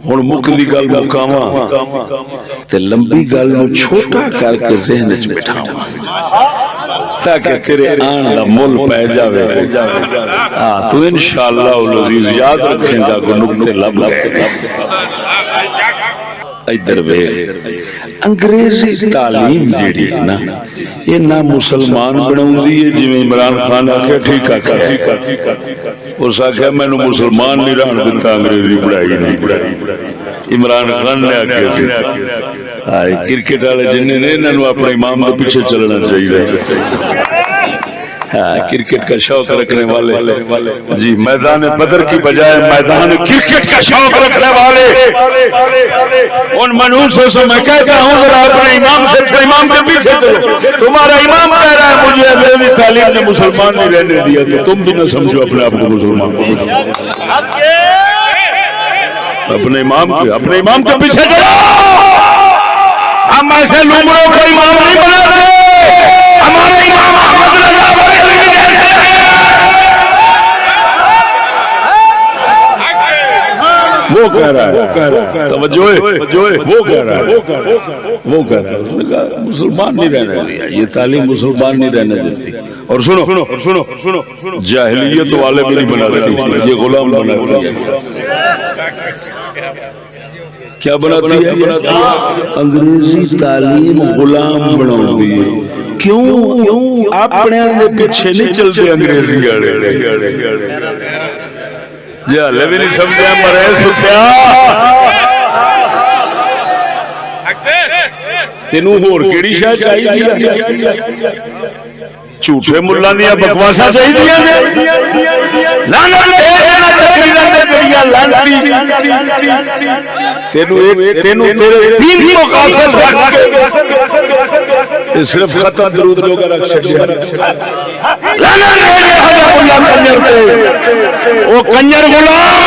ہن مکدی گل مکاواں تے لمبی گل نو چھوٹا کر کے ذہن وچ بٹھاواں تاکہ تیرے آن دا مول پہ جاوے تو انشاءاللہ العزیز یاد رکھیں گا کہ نکتے لب گئے ادھر وے انگریزی تعلیم جیڑی ہے نا یہ نہ مسلمان بناؤں دی ہے جی میں عمران خان آکھے ٹھیکا کیا اس آکھے میں نے مسلمان نہیں رہن دیتا انگریزی پڑھائی نہیں پڑھائی عمران خان نے آکھے کرکٹ والے جنہیں نے انہوں اپنے امام کے پیچھے چلنا چاہیے کرکٹ کا شوق رکھنے والے جی میدان بدر کی بجائے میدان کرکٹ کا شوق رکھنے والے ان منوسوں سے میں کہتا ہوں ذرا اپنے امام سے امام کے پیچھے چلو تمہارا امام کہہ رہا ہے مجھے انگریزی تعلیم نے مسلمان نہیں رہنے دیا تو تم بھی نہ سمجھو اپنے آپ کو مسلمان اپنے امام کے پیچھے چلو ہم ایسے لوگوں کو امام نہیں بناتے ہمارے امام احمد رضا وہ کہہ رہا ہے توجہ وہ کہہ رہا ہے مسلمان نہیں رہنے دیا یہ تعلیم مسلمان نہیں رہنے دیتی اور سنو جاہلیت والے بھی نہیں بناتے یہ غلام بناتے کیا بناتی ہے انگریزی تعلیم غلام بناتی ہے کیوں اپنے پیچھے نہیں چلتے انگریزی والے جی ہلے بھی نہیں سمجھا مرے سوچیا تینوں ہور کیڑی شے چاہیے جھوٹے ملا دیا بکواسا چاہیے صرف خطا درود لوگ رکھ سکتے وہ کنجر غلام